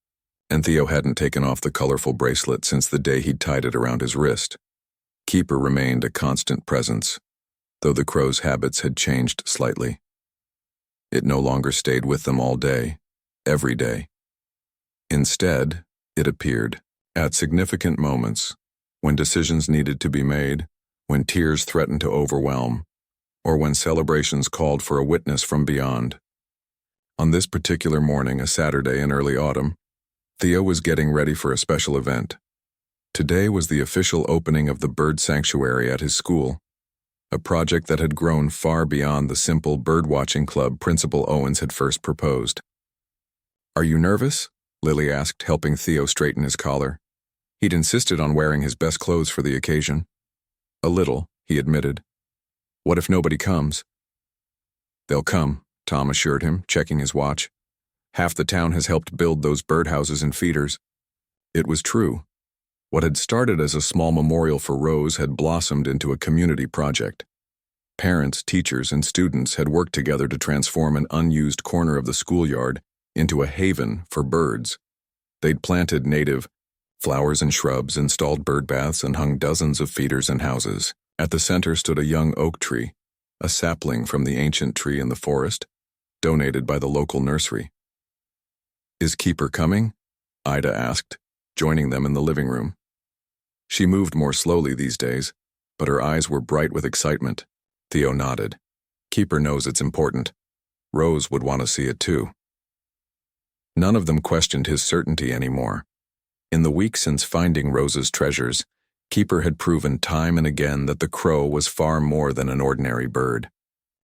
and Theo hadn't taken off the colorful bracelet since the day he'd tied it around his wrist. Keeper remained a constant presence, though the crow's habits had changed slightly. It no longer stayed with them all day, every day. Instead, it appeared, at significant moments, when decisions needed to be made, when tears threatened to overwhelm, or when celebrations called for a witness from beyond. On this particular morning, a Saturday in early autumn, Theo was getting ready for a special event. Today was the official opening of the bird sanctuary at his school, a project that had grown far beyond the simple bird-watching club Principal Owens had first proposed. "Are you nervous?" Lily asked, helping Theo straighten his collar. He'd insisted on wearing his best clothes for the occasion. "A little," he admitted. "What if nobody comes?" "They'll come," Tom assured him, checking his watch. "Half the town has helped build those birdhouses and feeders." It was true. What had started as a small memorial for Rose had blossomed into a community project. Parents, teachers, and students had worked together to transform an unused corner of the schoolyard into a haven for birds. They'd planted native flowers and shrubs, installed bird baths, and hung dozens of feeders and houses. At the center stood a young oak tree, a sapling from the ancient tree in the forest, donated by the local nursery. "Is Keeper coming?" Ida asked, joining them in the living room. She moved more slowly these days, but her eyes were bright with excitement. Theo nodded. "Keeper knows it's important. Rose would want to see it too." None of them questioned his certainty anymore. In the week since finding Rose's treasures, Keeper had proven time and again that the crow was far more than an ordinary bird.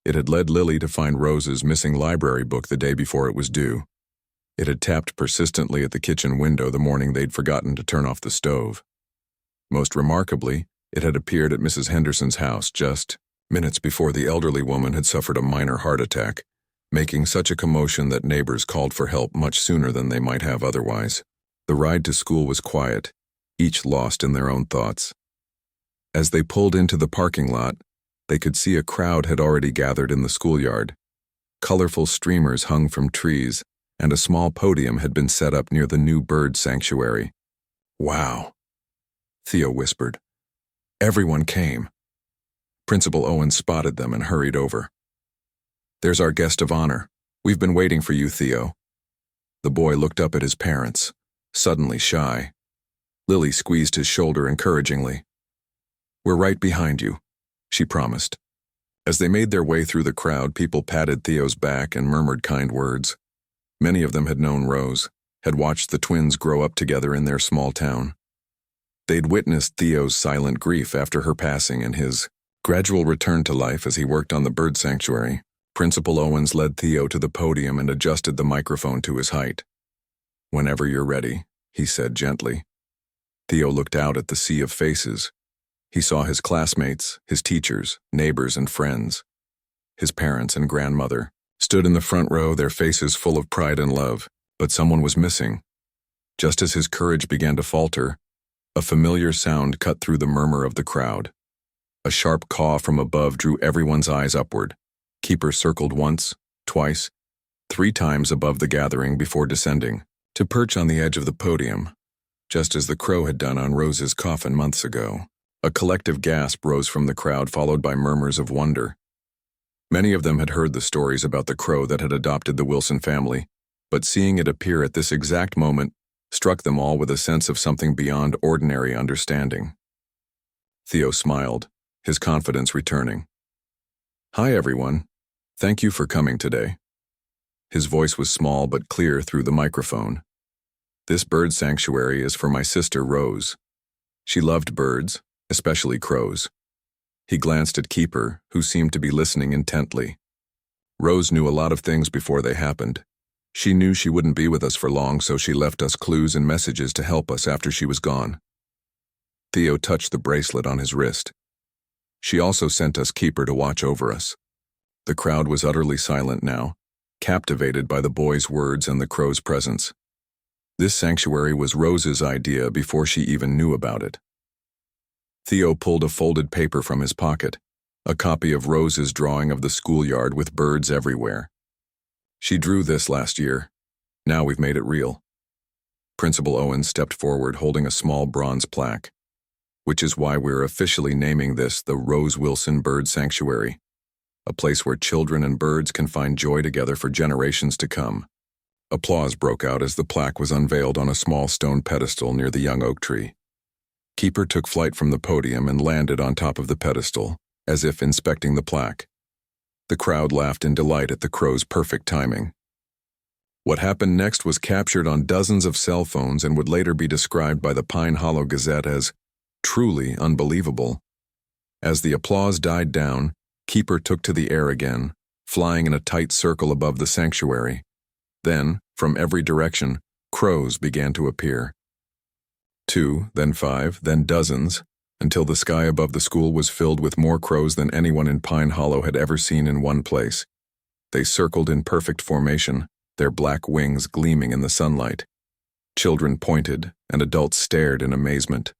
It had led Lily to find Rose's missing library book the day before it was due. It had tapped persistently at the kitchen window the morning they'd forgotten to turn off the stove. Most remarkably, it had appeared at Mrs. Henderson's house just minutes before the elderly woman had suffered a minor heart attack, making such a commotion that neighbors called for help much sooner than they might have otherwise. The ride to school was quiet, each lost in their own thoughts. As they pulled into the parking lot, they could see a crowd had already gathered in the schoolyard. Colorful streamers hung from trees, and a small podium had been set up near the new bird sanctuary. "Wow," Theo whispered. Everyone came. Principal Owens spotted them and hurried over. "There's our guest of honor. We've been waiting for you, Theo." The boy looked up at his parents, suddenly shy. Lily squeezed his shoulder encouragingly. "We're right behind you," she promised. As they made their way through the crowd, people patted Theo's back and murmured kind words. Many of them had known Rose, had watched the twins grow up together in their small town. They'd witnessed Theo's silent grief after her passing and his gradual return to life as he worked on the bird sanctuary. Principal Owens led Theo to the podium and adjusted the microphone to his height. "Whenever you're ready," he said gently. Theo looked out at the sea of faces. He saw his classmates, his teachers, neighbors, and friends. His parents and grandmother stood in the front row, their faces full of pride and love, but someone was missing. Just as his courage began to falter, a familiar sound cut through the murmur of the crowd. A sharp caw from above drew everyone's eyes upward. Keeper circled once, twice, 3 times above the gathering before descending, to perch on the edge of the podium, just as the crow had done on Rose's coffin months ago. A collective gasp rose from the crowd, followed by murmurs of wonder. Many of them had heard the stories about the crow that had adopted the Wilson family, but seeing it appear at this exact moment struck them all with a sense of something beyond ordinary understanding. Theo smiled, his confidence returning. "Hi, everyone. Thank you for coming today." His voice was small but clear through the microphone. "This bird sanctuary is for my sister Rose. She loved birds, especially crows." He glanced at Keeper, who seemed to be listening intently. "Rose knew a lot of things before they happened. She knew she wouldn't be with us for long, so she left us clues and messages to help us after she was gone." Theo touched the bracelet on his wrist. "She also sent us Keeper to watch over us." The crowd was utterly silent now, captivated by the boy's words and the crow's presence. This sanctuary was Rose's idea before she even knew about it. Theo pulled a folded paper from his pocket, a copy of Rose's drawing of the schoolyard with birds everywhere. "She drew this last year. Now we've made it real." Principal Owens stepped forward holding a small bronze plaque, "Which is why we're officially naming this the Rose Wilson Bird Sanctuary, a place where children and birds can find joy together for generations to come." Applause broke out as the plaque was unveiled on a small stone pedestal near the young oak tree. Keeper took flight from the podium and landed on top of the pedestal, as if inspecting the plaque. The crowd laughed in delight at the crow's perfect timing. What happened next was captured on dozens of cell phones and would later be described by the Pine Hollow Gazette as truly unbelievable. As the applause died down, Keeper took to the air again, flying in a tight circle above the sanctuary. Then, from every direction, crows began to appear. 2, then 5, then dozens, until the sky above the school was filled with more crows than anyone in Pine Hollow had ever seen in one place. They circled in perfect formation, their black wings gleaming in the sunlight. Children pointed, and adults stared in amazement.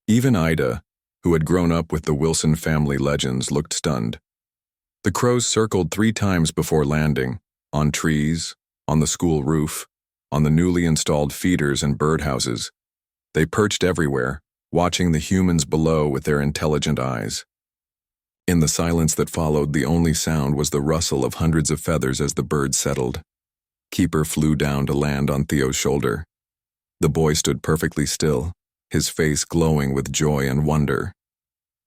Even Ida, who had grown up with the Wilson family legends, looked stunned. The crows circled 3 times before landing, on trees, on the school roof, on the newly installed feeders and birdhouses. They perched everywhere, watching the humans below with their intelligent eyes. In the silence that followed, the only sound was the rustle of hundreds of feathers as the birds settled. Keeper flew down to land on Theo's shoulder. The boy stood perfectly still, his face glowing with joy and wonder.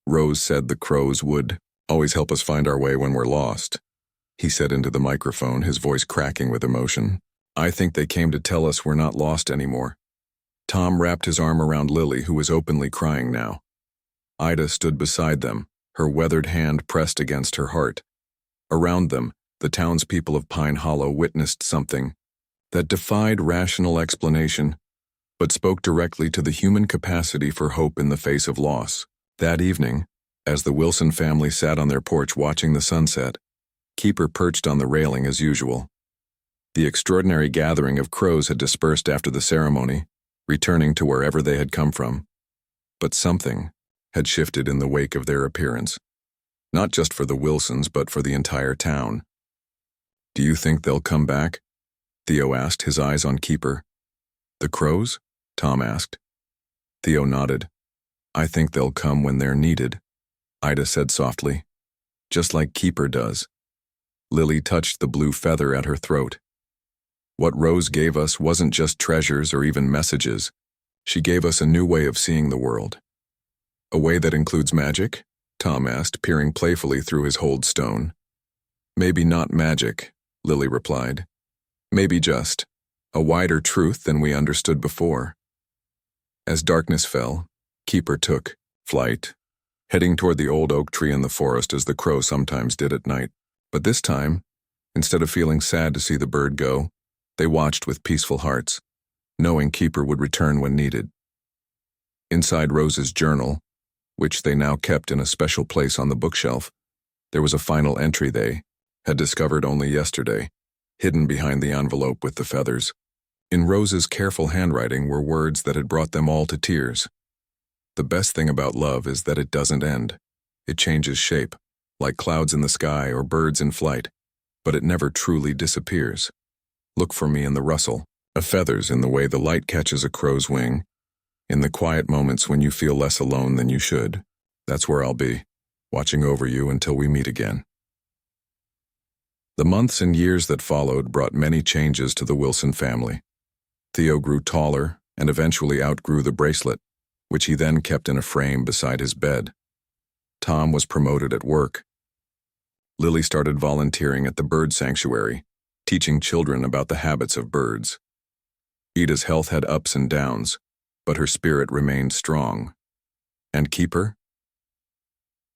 Rose said the crows would always help us find our way when we're lost, he said into the microphone, his voice cracking with emotion. I think they came to tell us we're not lost anymore. Tom wrapped his arm around Lily, who was openly crying now. Ida stood beside them, her weathered hand pressed against her heart. Around them, the townspeople of Pine Hollow witnessed something that defied rational explanation, but spoke directly to the human capacity for hope in the face of loss. That evening, as the Wilson family sat on their porch watching the sunset, Keeper perched on the railing as usual. The extraordinary gathering of crows had dispersed after the ceremony, returning to wherever they had come from. But something had shifted in the wake of their appearance, not just for the Wilsons but for the entire town. Do you think they'll come back? Theo asked, his eyes on Keeper. The crows? Tom asked. Theo nodded. I think they'll come when they're needed, Ida said softly. Just like Keeper does. Lily touched the blue feather at her throat. What Rose gave us wasn't just treasures or even messages. She gave us a new way of seeing the world. A way that includes magic? Tom asked, peering playfully through his hold stone. Maybe not magic, Lily replied. Maybe just a wider truth than we understood before. As darkness fell, Keeper took flight, heading toward the old oak tree in the forest as the crow sometimes did at night. But this time, instead of feeling sad to see the bird go, they watched with peaceful hearts, knowing Keeper would return when needed. Inside Rose's journal, which they now kept in a special place on the bookshelf, there was a final entry they had discovered only yesterday, hidden behind the envelope with the feathers. In Rose's careful handwriting were words that had brought them all to tears. The best thing about love is that it doesn't end. It changes shape, like clouds in the sky or birds in flight, but it never truly disappears. Look for me in the rustle of feathers, in the way the light catches a crow's wing, in the quiet moments when you feel less alone than you should. That's where I'll be, watching over you until we meet again. The months and years that followed brought many changes to the Wilson family. Theo grew taller and eventually outgrew the bracelet, which he then kept in a frame beside his bed. Tom was promoted at work. Lily started volunteering at the bird sanctuary, teaching children about the habits of birds. Ida's health had ups and downs, but her spirit remained strong. And Keeper?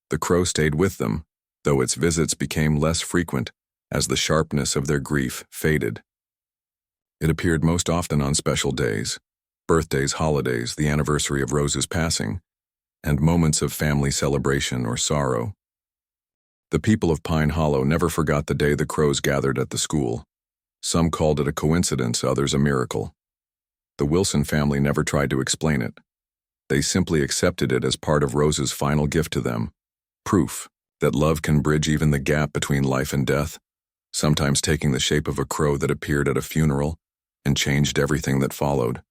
The crow stayed with them, though its visits became less frequent as the sharpness of their grief faded. It appeared most often on special days, birthdays, holidays, the anniversary of Rose's passing, and moments of family celebration or sorrow. The people of Pine Hollow never forgot the day the crows gathered at the school. Some called it a coincidence, others a miracle. The Wilson family never tried to explain it. They simply accepted it as part of Rose's final gift to them, proof that love can bridge even the gap between life and death, sometimes taking the shape of a crow that appeared at a funeral and changed everything that followed.